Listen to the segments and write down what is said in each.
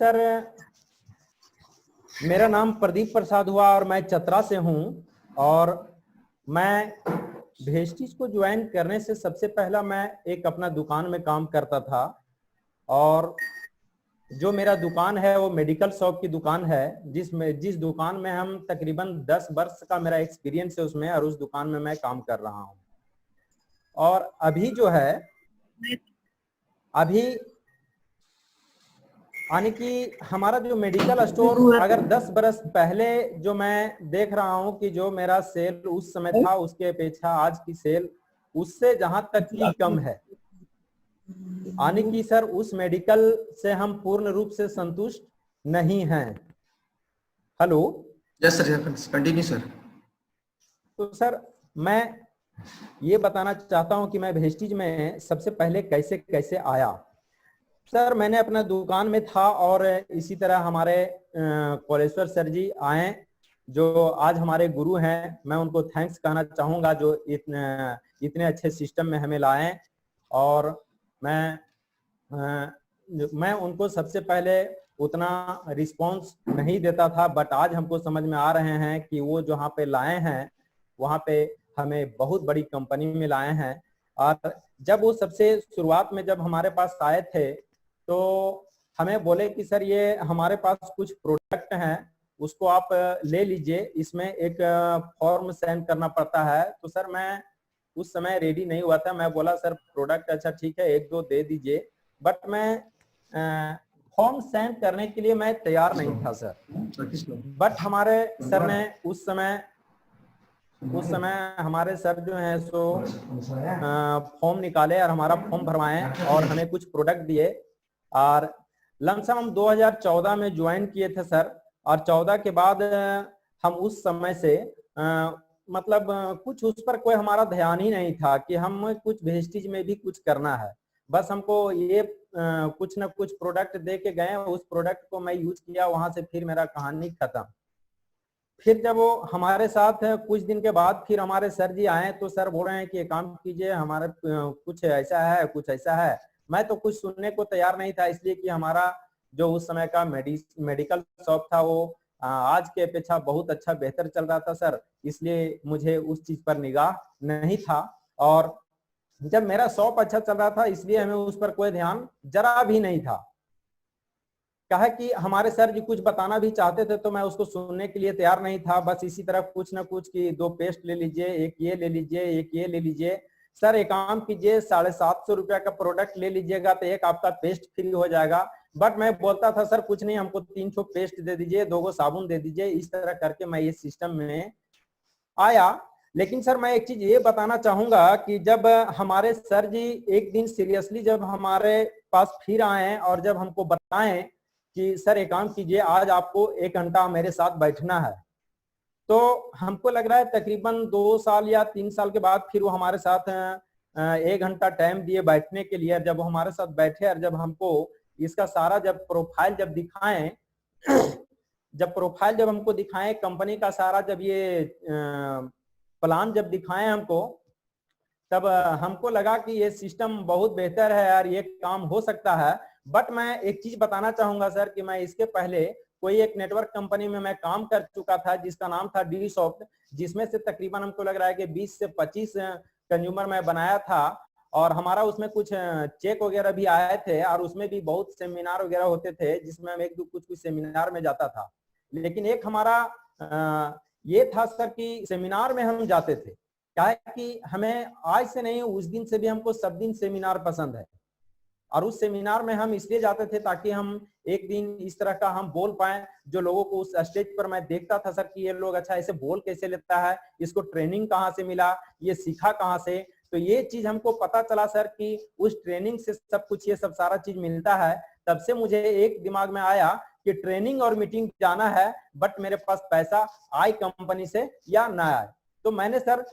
Sir, मेरा नाम प्रदीप प्रसाद हुआ और मैं चतरा से हूं। और मैं भेस्टीज को ज्वाइन करने से सबसे पहला मैं एक अपना दुकान में काम करता था। और जो मेरा दुकान है वो मेडिकल शॉप की दुकान है, जिस दुकान में हम तकरीबन 10 वर्ष का मेरा एक्सपीरियंस है उसमें, और उस दुकान में मैं काम कर रहा हूं। और अभी जो है, अभी यानी कि हमारा जो मेडिकल स्टोर, अगर 10 बरस पहले जो मैं देख रहा हूं कि जो मेरा सेल उस समय था, उसके अपेक्षा आज की सेल उससे जहां तक की कम है। यानी कि सर, उस मेडिकल से हम पूर्ण रूप से संतुष्ट नहीं हैं। Hello. Yes sir, continue sir. तो सर, मैं ये बताना चाहता हूं कि मैं भेस्टीज में सबसे पहले कैसे कैसे आया। सर, मैंने अपना दुकान में था और इसी तरह हमारे कोलेश्वर सर जी आए, जो आज हमारे गुरु हैं। मैं उनको थैंक्स कहना चाहूँगा जो इतने अच्छे सिस्टम में हमें लाए। और मैं उनको सबसे पहले उतना रिस्पांस नहीं देता था, बट आज हमको समझ में आ रहे हैं कि वो जहाँ पे लाए हैं वहाँ पे हमें बहुत बड़ी कंपनी में लाए हैं। और जब वो सबसे शुरुआत में जब हमारे पास आए थे तो हमें बोले कि सर, ये हमारे पास कुछ प्रोडक्ट हैं, उसको आप ले लीजिए, इसमें एक फॉर्म सेंड करना पड़ता है। तो सर, मैं उस समय रेडी नहीं हुआ था। मैं बोला सर, प्रोडक्ट अच्छा ठीक है, एक दो दे दीजिए, बट मैं फॉर्म सेंड करने के लिए मैं तैयार नहीं था सर। बट हमारे सर ने उस समय हमारे सर जो हैं सो फॉर्म निकाले और हमारा फॉर्म भरवाए और हमें कुछ प्रोडक्ट दिए। और लमसम हम 2014 में ज्वाइन किए थे सर। और 14 के बाद हम उस समय से मतलब कुछ उस पर कोई हमारा ध्यान ही नहीं था कि हम कुछ वेस्टेज में भी कुछ करना है। बस हमको ये कुछ न कुछ प्रोडक्ट दे के गए, उस प्रोडक्ट को मैं यूज किया, वहां से फिर मेरा कहानी खत्म। फिर जब वो हमारे साथ कुछ दिन के बाद फिर हमारे सर जी आए तो सर बोल रहे हैं कि काम कीजिए, हमारे कुछ ऐसा है कुछ ऐसा है। मैं तो कुछ सुनने को तैयार नहीं था, इसलिए कि हमारा जो उस समय का मेडिकल शॉप था वो आज के अपेक्षा बहुत अच्छा बेहतर चल रहा था सर, इसलिए मुझे उस चीज पर निगाह नहीं था। और जब मेरा शॉप अच्छा चल रहा था इसलिए हमें उस पर कोई ध्यान जरा भी नहीं था। कहा कि हमारे सर जी कुछ बताना भी चाहते थे तो मैं उसको सुनने के लिए तैयार नहीं था। बस इसी तरह कुछ ना कुछ कि 2 पेस्ट ले लीजिए, एक ये ले लीजिए, एक ये ले लीजिए। सर, एक काम कीजिए, 750 रुपया का प्रोडक्ट ले लीजिएगा तो एक आपका पेस्ट फ्री हो जाएगा। बट मैं बोलता था सर कुछ नहीं, हमको 3 पेस्ट दे दीजिए, 2 साबुन दे दीजिए। इस तरह करके मैं ये सिस्टम में आया। लेकिन सर, मैं एक चीज ये बताना चाहूंगा कि जब हमारे सर जी एक दिन सीरियसली जब हमारे पास फिर आए और जब हमको बताएं कि सर एक काम कीजिए, आज आपको 1 घंटा मेरे साथ बैठना है, तो हमको लग रहा है तकरीबन 2 साल या 3 साल के बाद फिर वो हमारे साथ 1 घंटा टाइम दिए बैठने के लिए। जब वो हमारे साथ बैठे और जब हमको इसका सारा जब प्रोफाइल जब दिखाएं जब हमको दिखाएं कंपनी का सारा, जब ये प्लान जब दिखाएं हमको, तब हमको लगा कि ये सिस्टम बहुत बेहतर है यार, ये काम हो सकता है। बट मैं एक चीज बताना चाहूंगा सर कि मैं इसके पहले कोई एक नेटवर्क कंपनी में मैं काम कर चुका था जिसका नाम था डी सॉफ्ट, जिसमें से तकरीबन हमको लग रहा है कि 20 से 25 कंज्यूमर मैं बनाया था। और हमारा उसमें कुछ चेक वगैरह भी आए थे और उसमें भी बहुत सेमिनार वगैरह होते थे जिसमें हम एक दो कुछ सेमिनार में जाता था। लेकिन एक हमारा ये था सर कि सेमिनार में हम जाते थे, क्या है कि हमें आज से नहीं उस दिन से भी हमको सब दिन सेमिनार पसंद है। और उस सेमिनार में हम इसलिए जाते थे ताकि हम एक दिन इस तरह का हम बोल पाए, जो लोगों को उस स्टेज पर मैं देखता था सर कि ये लोग अच्छा ऐसे बोल कैसे लेता है, इसको ट्रेनिंग कहाँ से मिला, ये सीखा कहाँ से। तो ये चीज हमको पता चला सर कि उस ट्रेनिंग से सब कुछ ये सब सारा चीज मिलता है। तब से मुझे एक दिमाग में आया कि ट्रेनिंग और मीटिंग जाना है, बट मेरे पास पैसा आए कंपनी से या ना आए। तो मैंने सर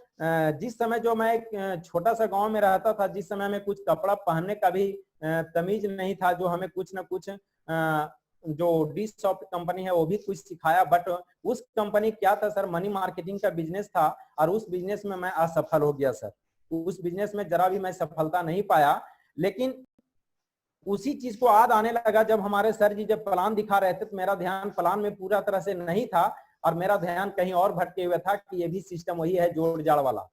जिस समय जो मैं एक छोटा सा गांव में रहता था, जिस समय में कुछ कपड़ा पहनने का भी तमीज नहीं था, जो हमें कुछ ना कुछ जो डी सॉफ्ट कंपनी है वो भी कुछ सिखाया। बट उस कंपनी क्या था सर, मनी मार्केटिंग का बिजनेस था और उस बिजनेस में मैं असफल हो गया सर। उस बिजनेस में जरा भी मैं सफलता नहीं पाया। लेकिन उसी चीज को याद आने लगा जब हमारे सर जी जब प्लान दिखा रहे थे, तो मेरा ध्यान प्लान में पूरा तरह से नहीं था और मेरा ध्यान कहीं और भटके हुए था कि ये भी सिस्टम वही है जोड़ जाड़ वाला।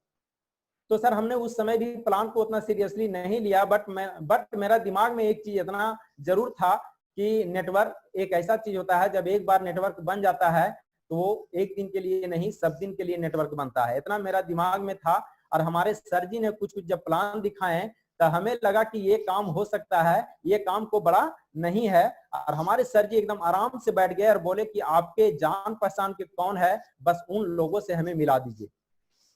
तो सर हमने उस समय भी प्लान को उतना सीरियसली नहीं लिया, बट मेरा दिमाग में एक चीज इतना जरूर था कि नेटवर्क एक ऐसा चीज होता है, जब एक बार नेटवर्क बन जाता है तो वो एक दिन के लिए नहीं सब दिन के लिए नेटवर्क बनता है, इतना मेरा दिमाग में था। और हमारे सर जी ने कुछ कुछ जब प्लान दिखाए तो हमें लगा कि ये काम हो सकता है, ये काम को बड़ा नहीं है। और हमारे सर जी एकदम आराम से बैठ गए और बोले कि आपके जान पहचान के कौन है, बस उन लोगों से हमें मिला दीजिए।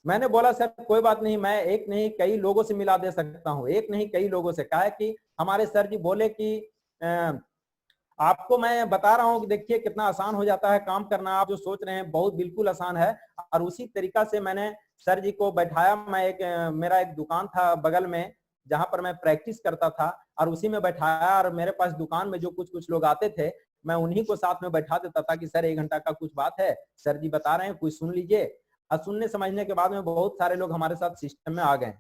मैंने बोला सर कोई बात नहीं, मैं एक नहीं कई लोगों से मिला दे सकता हूँ, एक नहीं कई लोगों से। कहा है कि हमारे सर जी बोले कि आपको मैं बता रहा हूँ कि देखिए कितना आसान हो जाता है काम करना, आप जो सोच रहे हैं बहुत बिल्कुल आसान है। और उसी तरीका से मैंने सर जी को बैठाया। मैं मेरा एक दुकान था बगल में जहां पर मैं प्रैक्टिस करता था, और उसी में बैठाया। और मेरे पास दुकान में जो कुछ कुछ लोग आते थे, मैं उन्हीं को साथ में बैठा देता था कि सर 1 घंटा का कुछ बात है, सर जी बता रहे हैं, कुछ सुन लीजिए। और सुनने समझने के बाद में बहुत सारे लोग हमारे साथ सिस्टम में आ गए।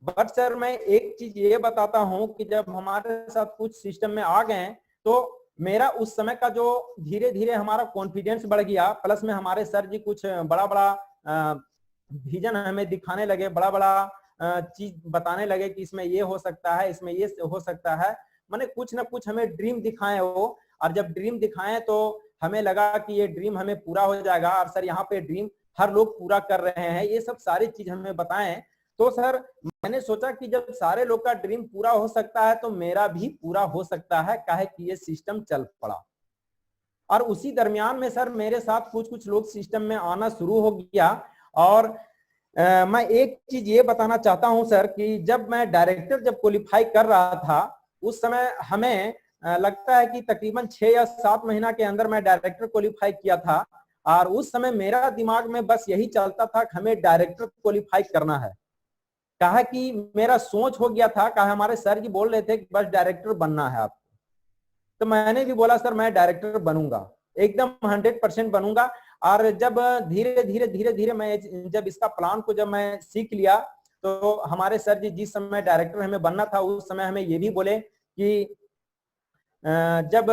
बट सर मैं एक चीज ये बताता हूँ कि जब हमारे साथ कुछ सिस्टम में आ गए तो मेरा उस समय का जो धीरे धीरे हमारा कॉन्फिडेंस बढ़ गया, प्लस में हमारे सर जी कुछ बड़ा बड़ा विजन हमें दिखाने लगे, बड़ा बड़ा चीज बताने लगे कि इसमें ये हो सकता है, इसमें ये हो सकता है। मैंने कुछ ना कुछ हमें ड्रीम दिखाए वो, और जब ड्रीम दिखाए तो हमें लगा कि ये ड्रीम हमें पूरा हो जाएगा। और सर यहाँ पे ड्रीम हर लोग पूरा कर रहे हैं, ये सब सारी चीज हमें बताएं। तो सर मैंने सोचा कि जब सारे लोग का ड्रीम पूरा हो सकता है तो मेरा भी पूरा हो सकता है, काहे कि ये सिस्टम चल पड़ा। और उसी दरमियान में सर मेरे साथ कुछ कुछ लोग सिस्टम में आना शुरू हो गया। और मैं एक चीज ये बताना चाहता हूं सर कि जब मैं डायरेक्टर जब क्वालिफाई कर रहा था उस समय हमें लगता है कि तकरीबन 6 या 7 महीना के अंदर मैं डायरेक्टर क्वालिफाई किया था। और उस समय मेरा दिमाग में बस यही चलता था कि हमें डायरेक्टर क्वालिफाई करना है। कहा कि मेरा सोच हो गया था, कहा हमारे सर जी बोल रहे थे कि बस डायरेक्टर बनना है आपको। तो मैंने भी बोला सर मैं डायरेक्टर बनूंगा, एकदम 100% बनूंगा। और जब धीरे धीरे धीरे धीरे मैं जब इसका प्लान को जब मैं सीख लिया तो हमारे सर जी जिस समय डायरेक्टर हमें बनना था उस समय हमें ये भी बोले कि जब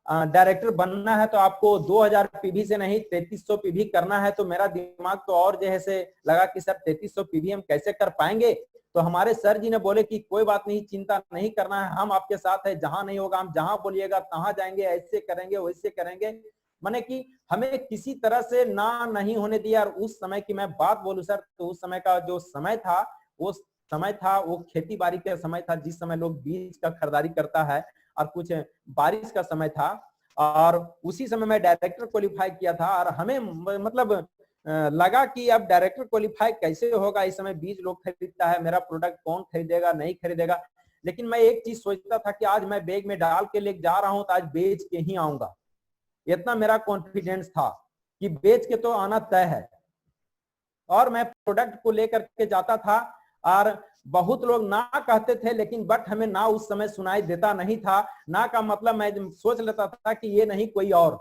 डायरेक्टर बनना है तो आपको 2000 पीवी से नहीं 3300 पीवी करना है। तो मेरा दिमाग तो और जैसे लगा कि सर 3300 पीवी हम कैसे कर पाएंगे। तो हमारे सर जी ने बोले कि कोई बात नहीं, चिंता नहीं करना है, हम आपके साथ है, जहां नहीं होगा हम जहां बोलिएगा तहां जाएंगे, ऐसे करेंगे वैसे करेंगे। माने कि हमें किसी तरह से ना नहीं होने दिया। और उस समय की मैं बात बोलूं सर तो उस समय का जो समय था वो खेती बाड़ी का समय था, जिस समय लोग बीज का खरीदारी करता है, और कुछ बारिश का समय था। और उसी समय मैं डायरेक्टर क्वालिफाई किया था। और हमें मतलब लगा कि अब डायरेक्टर क्वालिफाई कैसे होगा, इस समय बीज लोग खरीदता है, मेरा प्रोडक्ट कौन खरीदेगा नहीं खरीदेगा। लेकिन मैं एक चीज सोचता था कि आज मैं बैग में डाल के लेके जा रहा हूं तो आज बेच के ही आऊंगा, इतना मेरा कॉन्फिडेंस था कि बेच के तो आना तय है। और मैं प्रोडक्ट को लेकर के जाता था और बहुत लोग ना कहते थे, लेकिन बट हमें ना उस समय सुनाई देता नहीं था। ना का मतलब मैं सोच लेता था कि ये नहीं कोई और,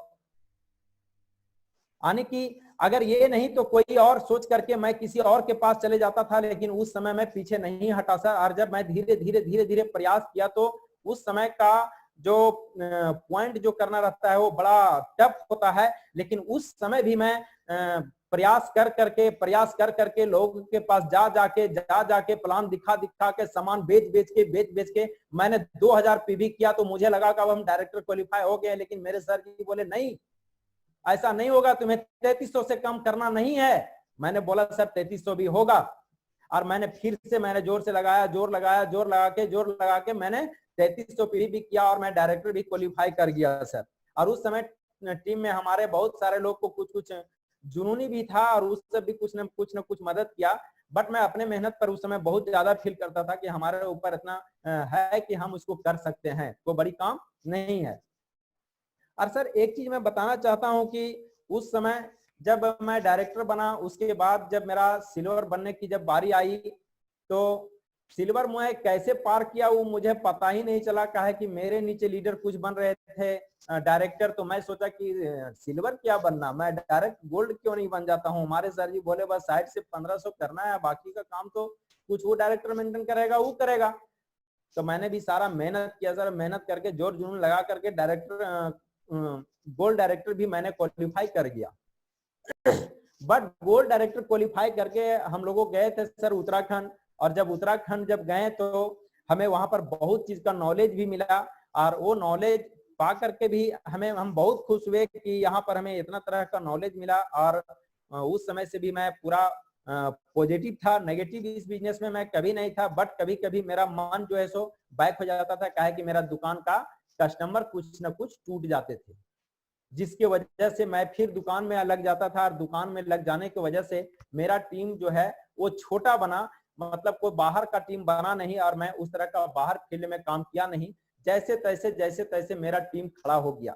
यानी कि अगर ये नहीं तो कोई और सोच करके मैं किसी और के पास चले जाता था। लेकिन उस समय मैं पीछे नहीं हटा सर। और जब मैं धीरे धीरे धीरे धीरे प्रयास किया तो उस समय का जो पॉइंट जो करना रहता है वो बड़ा टफ होता है। लेकिन उस समय भी मैं प्रयास कर करके लोगों के पास जा जाके प्लान दिखा के सामान बेच के मैंने 2000 पीवी किया। तो मुझे लगा कि अब हम डायरेक्टर क्वालिफाई हो गए। लेकिन मेरे सर जी बोले नहीं, ऐसा नहीं होगा, तुम्हें 3300 से कम करना नहीं है। मैंने बोला सर 3300 भी होगा। और मैंने फिर से मैंने जोर लगा के मैंने 3300 पीवी भी किया और मैं डायरेक्टर भी क्वालिफाई कर गया सर। और उस समय टीम में हमारे बहुत सारे लोग को कुछ कुछ जुनूनी भी था और उससे भी कुछ न कुछ मदद किया। बट मैं अपने मेहनत पर उस समय बहुत ज्यादा फील करता था कि हमारे ऊपर इतना है कि हम उसको कर सकते हैं, कोई बड़ी काम नहीं है। और सर एक चीज मैं बताना चाहता हूं कि उस समय जब मैं डायरेक्टर बना, उसके बाद जब मेरा सिल्वर बनने की जब बारी आई तो सिल्वर मैं कैसे पार किया वो मुझे पता ही नहीं चला। कहा है कि मेरे नीचे लीडर कुछ बन रहे थे डायरेक्टर, तो मैं सोचा कि सिल्वर क्या बनना, मैं डायरेक्ट गोल्ड क्यों नहीं बन जाता हूँ। हमारे सर जी बोले बस साइड से 1500 करना है, बाकी का काम तो कुछ वो डायरेक्टर मेंटेन करेगा वो करेगा। तो मैंने भी सारा मेहनत किया सर, मेहनत करके जोर जुनून लगा करके गोल्ड डायरेक्टर भी मैंने क्वालिफाई कर गया। बट गोल्ड डायरेक्टर क्वालिफाई करके हम लोगों गए थे सर उत्तराखंड, और जब उत्तराखंड जब गए तो हमें वहां पर बहुत चीज का नॉलेज भी मिला, और वो नॉलेज पा करके भी हम बहुत खुश हुए कि यहाँ पर हमें इतना तरह का नॉलेज मिला। और उस समय से भी मैं पूरा पॉजिटिव था, नेगेटिव इस बिजनेस में मैं कभी नहीं था। बट कभी कभी मेरा मन जो है सो बैक हो जाता था, क्या है कि मेरा दुकान का कस्टमर कुछ ना कुछ टूट जाते थे, जिसके वजह से मैं फिर दुकान में लग जाता था। और दुकान में लग जाने की वजह से मेरा टीम जो है वो छोटा बना, मतलब कोई बाहर का टीम बना नहीं, और मैं उस तरह का बाहर फील्ड में काम किया नहीं। जैसे तैसे मेरा टीम खड़ा हो गया।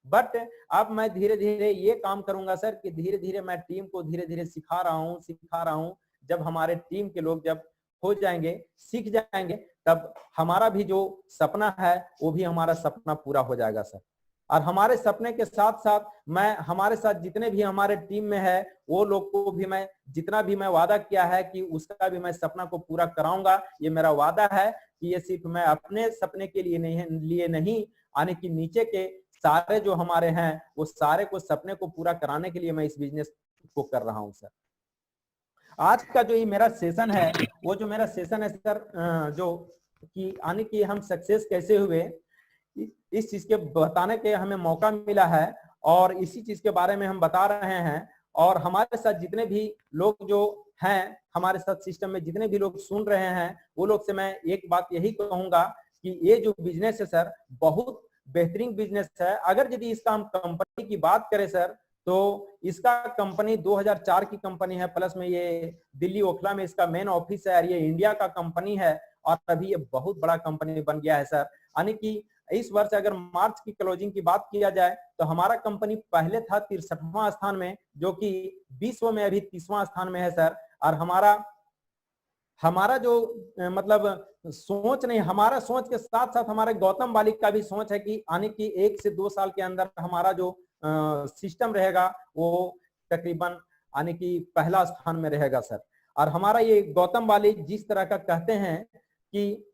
बट अब मैं धीरे धीरे ये काम करूंगा सर कि धीरे धीरे मैं टीम को धीरे धीरे सिखा रहा हूँ। जब हमारे टीम के लोग जब हो जाएंगे, सीख जाएंगे, तब हमारा भी जो सपना है वो भी हमारा सपना पूरा हो जाएगा सर। और हमारे सपने के साथ साथ मैं हमारे साथ जितने भी हमारे टीम में है वो लोग को भी मैं जितना भी मैं वादा किया है कि उसका भी मैं सपना को पूरा कराऊंगा। ये मेरा वादा है कि ये सिर्फ मैं अपने सपने के लिए नहीं आने की नीचे के सारे जो हमारे हैं वो सारे को सपने को पूरा कराने के लिए मैं इस बिजनेस को कर रहा हूं सर। आज का जो ये मेरा सेशन है, वो जो मेरा सेशन है सर, जो कि आने की हम सक्सेस कैसे हुए इस चीज के बताने के हमें मौका मिला है, और इसी चीज के बारे में हम बता रहे हैं। और हमारे साथ जितने भी लोग जो हैं, हमारे साथ सिस्टम में जितने भी लोग सुन रहे हैं, वो लोग से मैं एक बात यही कहूंगा कि ये जो बिजनेस है सर बहुत बेहतरीन बिजनेस है। अगर यदि इसका हम कंपनी की बात करें सर, तो इसका कंपनी 2004 की कंपनी है, प्लस में ये दिल्ली ओखला में इसका मेन ऑफिस है, और ये इंडिया का कंपनी है, और अभी ये बहुत बड़ा कंपनी बन गया है सर। यानी कि इस वर्ष अगर मार्च की क्लोजिंग की बात किया जाए तो हमारा कंपनी पहले था 63वां स्थान में, जो कि विश्व में अभी 30वां स्थान में है सर। और हमारा जो मतलब सोच नहीं, हमारा सोच के साथ साथ हमारे गौतम बालिक का भी सोच है कि आने की 1 से 2 साल के अंदर हमारा जो सिस्टम रहेगा वो तकरीबन आने की पहला स्थान में रहेगा सर। और हमारा ये गौतम बालिक जिस तरह का कहते हैं कि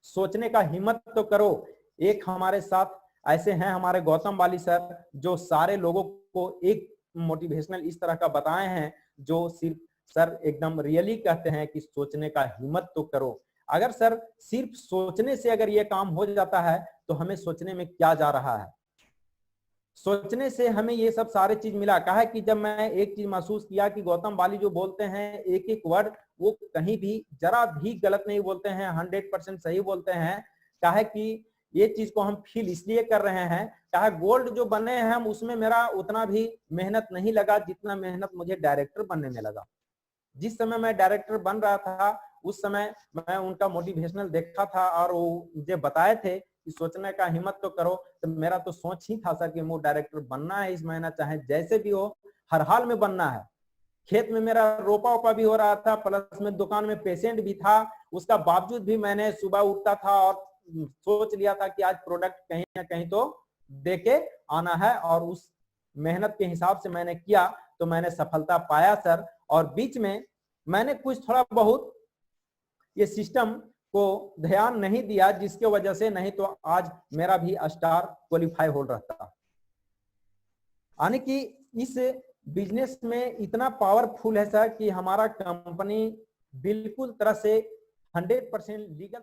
सोचने का हिम्मत तो करो, एक हमारे साथ ऐसे हैं हमारे गौतम बाली सर, जो सारे लोगों को एक मोटिवेशनल इस तरह का बताए हैं, जो सिर्फ सर एकदम रियली कहते हैं कि सोचने का हिम्मत तो करो। अगर सर सिर्फ सोचने से अगर ये काम हो जाता है तो हमें सोचने में क्या जा रहा है। सोचने से हमें ये सब सारे चीज मिला। कहा कि जब मैं एक चीज महसूस किया कि गौतम बाली जो बोलते हैं एक एक वर्ड, वो कहीं भी जरा भी गलत नहीं बोलते हैं, 100% सही बोलते हैं। कहा कि ये चीज को हम फील इसलिए कर रहे हैं, कहा गोल्ड जो बने हैं हम उसमें मेरा उतना भी मेहनत नहीं लगा जितना मेहनत मुझे डायरेक्टर बनने में लगा। जिस समय मैं डायरेक्टर बन रहा था उस समय मैं उनका मोटिवेशनल देखा था, और वो मुझे बताए थे कि सोचने का हिम्मत तो करो। तो मेरा तो सोच ही था सर कि मुझे डायरेक्टर बनना है इस महीना, चाहे जैसे भी हो, हर हाल में बनना है। खेत में मेरा रोपा ओपा भी हो रहा था, प्लस में दुकान में पेशेंट भी था, उसका बावजूद भी मैंने सुबह उठता था और सोच लिया था कि आज प्रोडक्ट कहीं ना कहीं तो देके आना है, और उस मेहनत के हिसाब से मैंने किया तो मैंने सफलता पाया सर। और बीच में मैंने कुछ थोड़ा बहुत ये सिस्टम को ध्यान नहीं दिया, जिसके वजह से नहीं तो आज मेरा भी स्टार क्वालिफाई हो रहता। यानी कि इस बिजनेस में इतना पावरफुल है सर कि हमारा कंपनी बिल्कुल तरह से 100% लीगल